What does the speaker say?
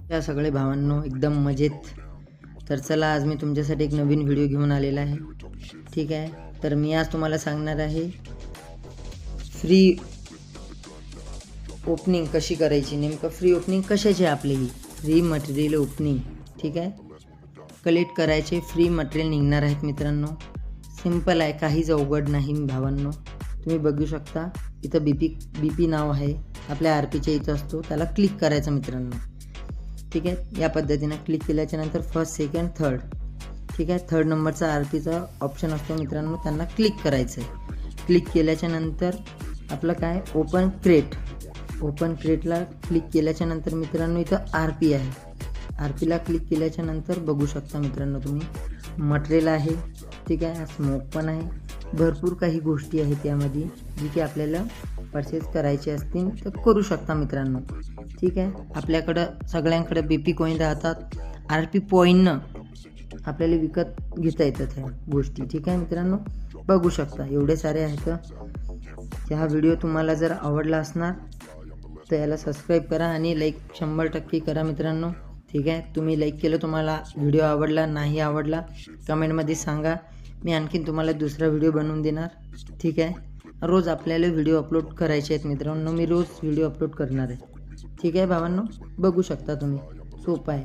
त्या सगळे भावांनो एकदम मजेत. तर चला आज मी तुमच्यासाठी एक नवीन व्हिडिओ घेऊन आलेला आहे. ठीक आहे, तर मी आज तुम्हाला सांगणार आहे फ्री ओपनिंग कशी करायची. नेमकं फ्री ओपनिंग कशाची आपली ही फ्री मटेरियल ओपनिंग. ठीक आहे, कलेक्ट करायचे फ्री मटेरियल निघणार आहेत मित्रांनो. सिंपल आहे, काहीच अवघड नाही भावांनो. तुम्ही बघू शकता इथं बीपी नाव आहे आपल्या आरपीच्या इथं असतो, त्याला क्लिक करायचं मित्रांनो. ठीक आहे, या पद्धतीनं क्लिक केल्याच्या नंतर फर्स्ट सेकंड थर्ड, ठीक आहे, थर्ड नंबरचा आरपीचा ऑप्शन असतो मित्रांनो, त्यांना क्लिक करायचं आहे. क्लिक केल्याच्या नंतर आपलं काय ओपन क्रेटला क्लिक केल्याच्या नंतर मित्रांनो इथं आरपी आहे. आरपीला क्लिक केल्याच्या नंतर बघू शकता मित्रांनो तुम्ही मटेरियल आहे. ठीक आहे, स्मोक पण आहे, भरपूर काही गोष्टी आहेत त्यामध्ये जी की आपल्याला परचेस करायचे असतील तर करू शकता मित्रांनो. ठीक आहे, आपल्याकडं सगळ्यांकडे बीपी कॉईन राहतात, आरपी पॉईंटनं आपल्याला विकत घेता येतात ह्या गोष्टी. ठीक आहे मित्रांनो, बघू शकता एवढे सारे आहेत. हा व्हिडिओ तुम्हाला जर आवडला असणार तर याला सबस्क्राईब करा आणि लाईक 100% करा मित्रांनो. ठीक आहे, तुम्ही लाईक केलं, तुम्हाला व्हिडिओ आवडला नाही आवडला कमेंटमध्ये सांगा, मी आणखीन तुम्हाला दुसरा व्हिडिओ बनवून देणार. ठीक आहे, रोज आपल्याला व्हिडिओ अपलोड करायचे आहेत मित्रांनो, मी रोज व्हिडिओ अपलोड करणार आहे. ठीक आहे भावांनो, बघू शकता तुम्ही, सोपं आहे.